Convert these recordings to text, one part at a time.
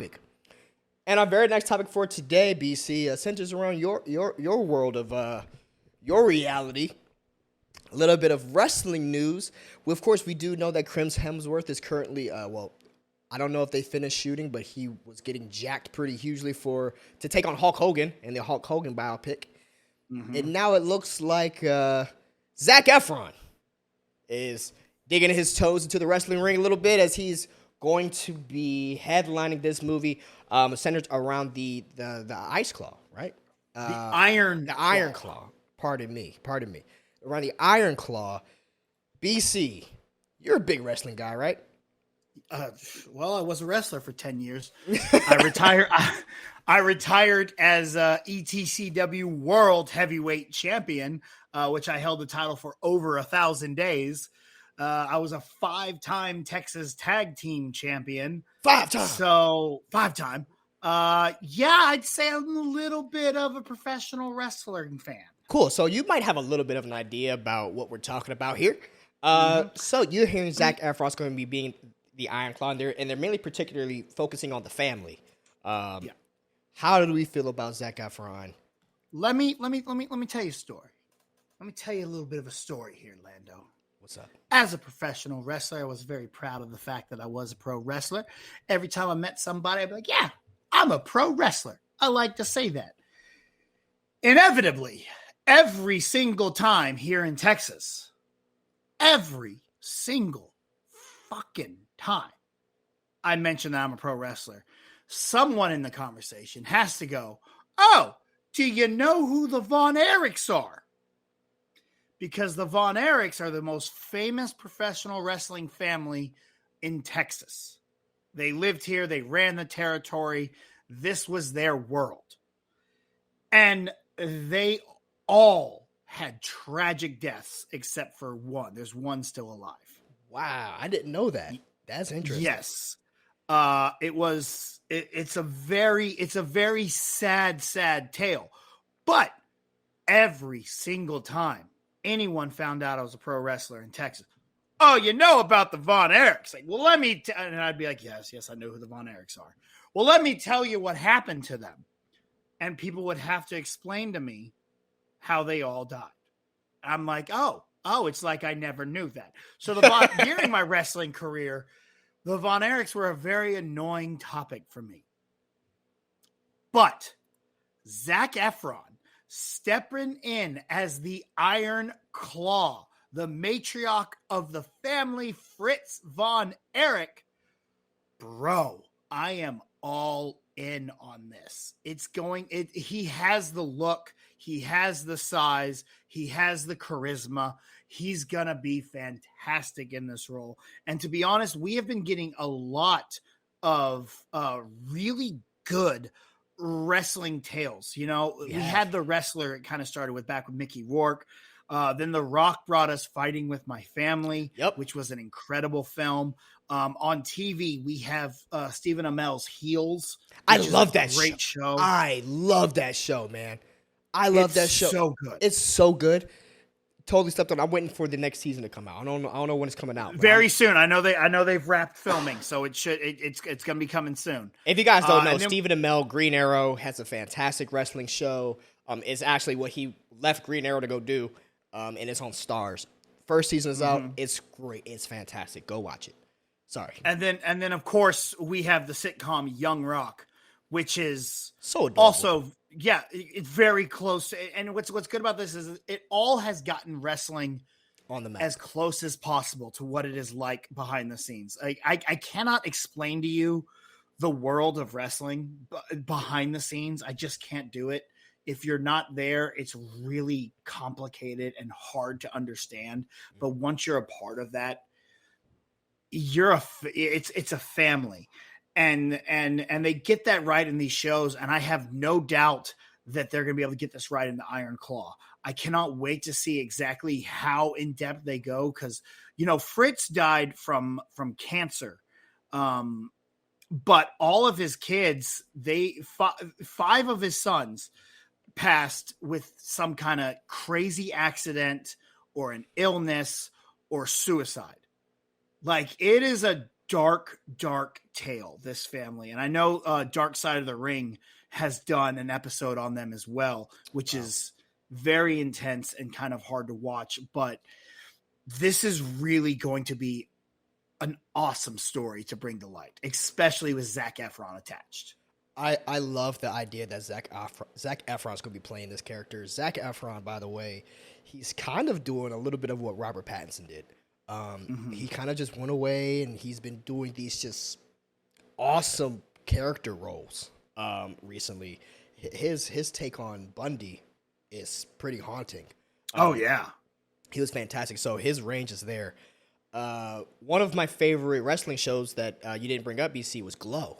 topic. And our very next topic for today, BC, centers around your world of your reality. A little bit of wrestling news. Well, of course, we do know that Chris Hemsworth is currently, I don't know if they finished shooting, but he was getting jacked pretty hugely to take on Hulk Hogan in the Hulk Hogan biopic. Mm-hmm. And now it looks like Zac Efron is digging his toes into the wrestling ring a little bit as he's going to be headlining this movie centered around the Ice Claw, right? The Iron Claw. Pardon me. Around the Iron Claw. BC, you're a big wrestling guy, right? Well, I was a wrestler for 10 years. I retired as ETCW World Heavyweight Champion, which I held the title for over 1,000 days. I was a 5-time Texas Tag Team Champion. 5-time. So 5-time. I'd say I'm a little bit of a professional wrestling fan. Cool. So you might have a little bit of an idea about what we're talking about here. So you're hearing Zac Efron's going to be being the Iron Claw, and they're mainly particularly focusing on the family. How do we feel about Zac Efron? Let me tell you a story. Let me tell you a little bit of a story here, Lando. What's up? As a professional wrestler, I was very proud of the fact that I was a pro wrestler. Every time I met somebody, I'd be like, yeah, I'm a pro wrestler. I like to say that. Inevitably, every single time here in Texas, every single fucking time I mention that I'm a pro wrestler, someone in the conversation has to go, oh, do you know who the Von Erichs are? Because the Von Erichs are the most famous professional wrestling family in Texas. They lived here. They ran the territory. This was their world. And they all had tragic deaths except for one. There's one still alive. Wow, I didn't know that. That's interesting. Yes. It's a very sad tale. But every single time anyone found out I was a pro wrestler in Texas, oh, you know about the Von Erichs. Like, well, let me and I'd be like, yes, I know who the Von Erichs are. Well, let me tell you what happened to them. And people would have to explain to me how they all died. I'm like, oh, it's like I never knew that. So during my wrestling career, the Von Erichs were a very annoying topic for me. But Zac Efron stepping in as the Iron Claw, the matriarch of the family, Fritz Von Erich, bro, I am all in on this. He has the look, he has the size, he has the charisma. He's gonna be fantastic in this role. And to be honest, we have been getting a lot of really good wrestling tales. You know, we had The Wrestler, it kind of started with back with Mickey Rourke. Then The Rock brought us Fighting with My Family, which was an incredible film. On TV, we have Stephen Amell's Heels. I love that great show. I love that show, man. I love that show. So good. It's so good. Totally stepped on. I'm waiting for the next season to come out. I don't know when it's coming out. Very soon. I know they've wrapped filming, so it's going to be coming soon. If you guys don't know, Stephen Amell, Green Arrow, has a fantastic wrestling show. It's actually what he left Green Arrow to go do, and it's on Stars. First season is out. It's great. It's fantastic. Go watch it. Sorry. And then of course we have the sitcom Young Rock, which is so adorable. Also, it's very close. And what's good about this is it all has gotten wrestling on the map as close as possible to what it is like behind the scenes. I cannot explain to you the world of wrestling behind the scenes. I just can't do it. If you're not there, it's really complicated and hard to understand. But once you're a part of that, it's a family. And they get that right in these shows, and I have no doubt that they're going to be able to get this right in the Iron Claw. I cannot wait to see exactly how in depth they go, because Fritz died from cancer, but all of his kids, five of his sons passed with some kind of crazy accident or an illness or suicide. Like, it is a dark, dark tale, this family. And I know Dark Side of the Ring has done an episode on them as well, which is very intense and kind of hard to watch. But this is really going to be an awesome story to bring to light, especially with Zac Efron attached. I love the idea that Zac Efron's going to be playing this character. Zac Efron, by the way, he's kind of doing a little bit of what Robert Pattinson did. He kind of just went away, and he's been doing these just awesome character roles recently. His take on Bundy is pretty haunting. Oh, yeah. He was fantastic. So his range is there. One of my favorite wrestling shows that you didn't bring up, BC, was Glow.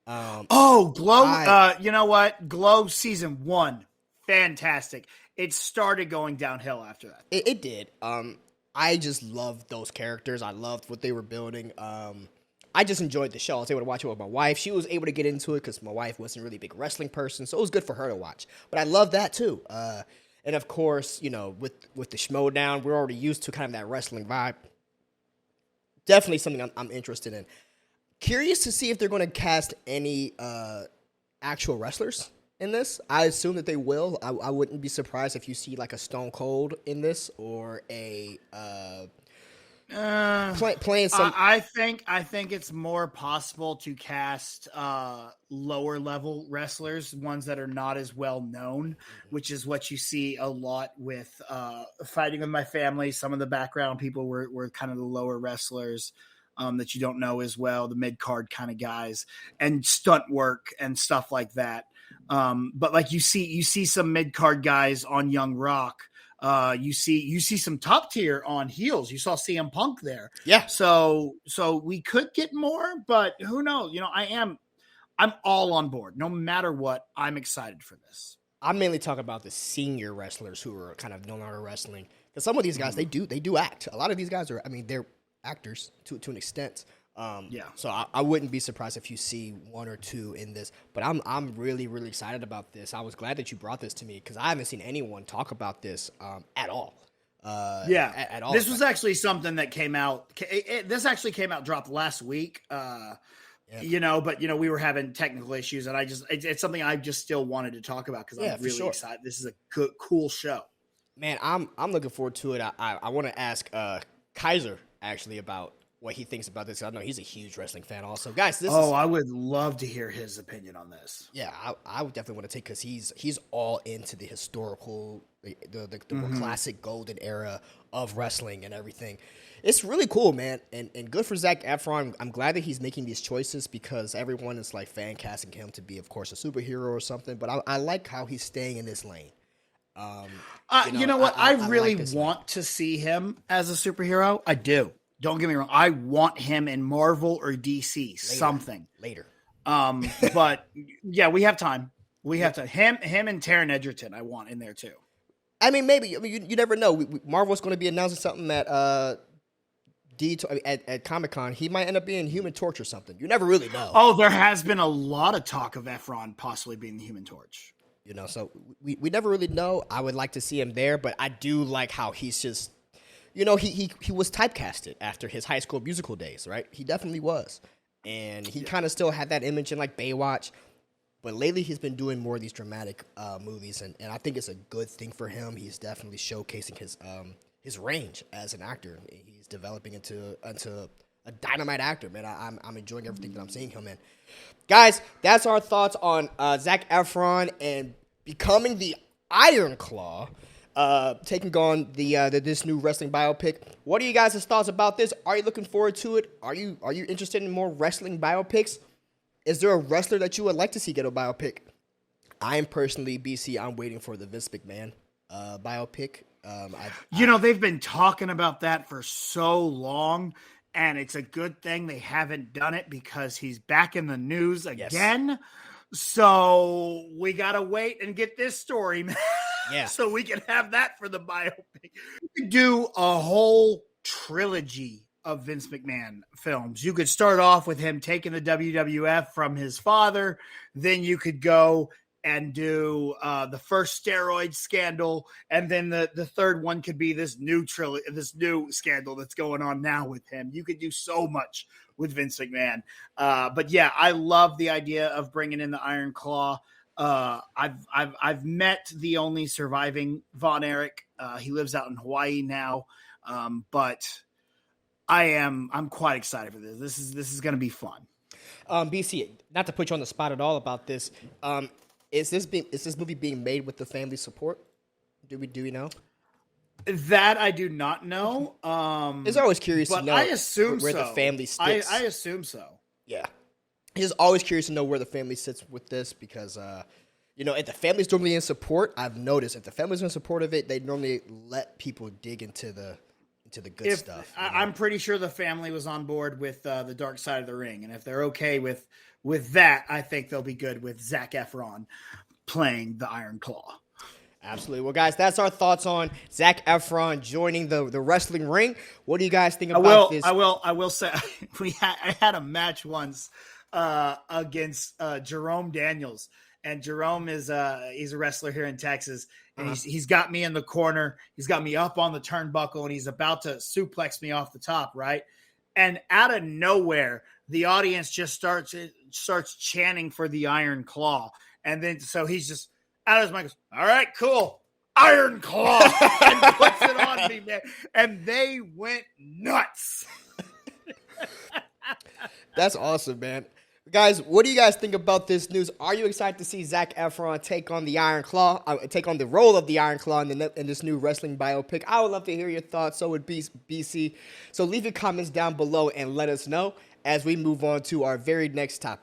Glow. You know what? Glow season 1, fantastic. It started going downhill after that. It did. I just loved those characters. I loved what they were building. I just enjoyed the show. I was able to watch it with my wife. She was able to get into it because my wife wasn't really a big wrestling person, so it was good for her to watch. But I love that too. And of course, you know, with the Schmodown, we're already used to kind of that wrestling vibe. Definitely something I'm interested in. Curious to see if they're going to cast any actual wrestlers in this. I assume that they will. I wouldn't be surprised if you see like a Stone Cold in this or a playing some. I think it's more possible to cast lower level wrestlers, ones that are not as well known, which is what you see a lot with Fighting With My Family. Some of the background people were kind of the lower wrestlers. That you don't know as well, the mid-card kind of guys, and stunt work and stuff like that. But like you see some mid-card guys on Young Rock. You see some top tier on heels. You saw CM Punk there. Yeah. So we could get more, but who knows? You know, I'm all on board. No matter what, I'm excited for this. I'm mainly talking about the senior wrestlers who are kind of no longer wrestling. Because some of these guys, they do act. A lot of these guys are, I mean, they're actors to an extent. So I wouldn't be surprised if you see one or two in this. But I'm really, really excited about this. I was glad that you brought this to me because I haven't seen anyone talk about this at all. At all. This was actually something that came out. This actually came out, dropped last week. You know, but you know, we were having technical issues, and it's something I just still wanted to talk about because I'm really excited. This is a good, cool show. Man, I'm looking forward to it. I want to ask Kaiser actually about what he thinks about this. I know he's a huge wrestling fan also. Guys, I would love to hear his opinion on this. Yeah, I would definitely want to take because he's all into the historical, the more classic golden era of wrestling and everything. It's really cool, man, and good for Zac Efron. I'm glad that he's making these choices because everyone is like fan casting him to be, of course, a superhero or something. But I like how he's staying in this lane. You know what? I really want to see him as a superhero. I do. Don't get me wrong. I want him in Marvel or DC, something later. But yeah, we have time. We have to him and Taron Egerton. I want in there too. I mean, maybe. I mean, you never know. Marvel's going to be announcing something at at Comic-Con. He might end up being Human Torch or something. You never really know. Oh, there has been a lot of talk of Efron possibly being the Human Torch. You know, so we never really know. I would like to see him there, but I do like how he's just, you know, he was typecasted after his High School Musical days, right? He definitely was. And he kind of still had that image in like Baywatch. But lately he's been doing more of these dramatic movies, and I think it's a good thing for him. He's definitely showcasing his range as an actor. He's developing into a dynamite actor, man. I'm enjoying everything that I'm seeing him in. Guys, that's our thoughts on Zac Efron and becoming the Iron Claw, taking on this new wrestling biopic. What are you guys' thoughts about this? Are you looking forward to it? Are you interested in more wrestling biopics? Is there a wrestler that you would like to see get a biopic? I am personally, BC, I'm waiting for the Vince McMahon biopic. They've been talking about that for so long, and it's a good thing they haven't done it because he's back in the news again. Yes. So we got to wait and get this story, man. Yeah. So we can have that for the biopic. We could do a whole trilogy of Vince McMahon films. You could start off with him taking the WWF from his father. Then you could go and do the first steroid scandal. And then the third one could be this new scandal that's going on now with him. You could do so much Vince McMahon. But yeah, I love the idea of bringing in the Iron Claw. I've met the only surviving Von Erich. He lives out in Hawaii now. But I'm quite excited for this. This is going to be fun. BC, not to put you on the spot at all about this. Is this movie being made with the family support? Do we know? That I do not know. It's always curious to know. I assume where the family sits. I assume so. Yeah, it's always curious to know where the family sits with this because if the family's normally in support, I've noticed if the family's in support of it, they normally let people dig into the good stuff. I'm pretty sure the family was on board with the Dark Side of the Ring, and if they're okay with that, I think they'll be good with Zac Efron playing the Iron Claw. Absolutely. Well, guys, that's our thoughts on Zac Efron joining the wrestling ring. What do you guys think about this? I will say I had a match once against Jerome Daniels, and Jerome is he's a wrestler here in Texas, and he's got me in the corner. He's got me up on the turnbuckle, and he's about to suplex me off the top, right? And out of nowhere, the audience just starts chanting for the Iron Claw, and then so he's just out of his mind goes, all right, cool, Iron Claw, and puts it on me, man. And they went nuts. That's awesome, man. Guys, what do you guys think about this news? Are you excited to see Zac Efron take on the Iron Claw, take on the role of the Iron Claw in this new wrestling biopic? I would love to hear your thoughts. So would BC. So leave your comments down below and let us know as we move on to our very next topic.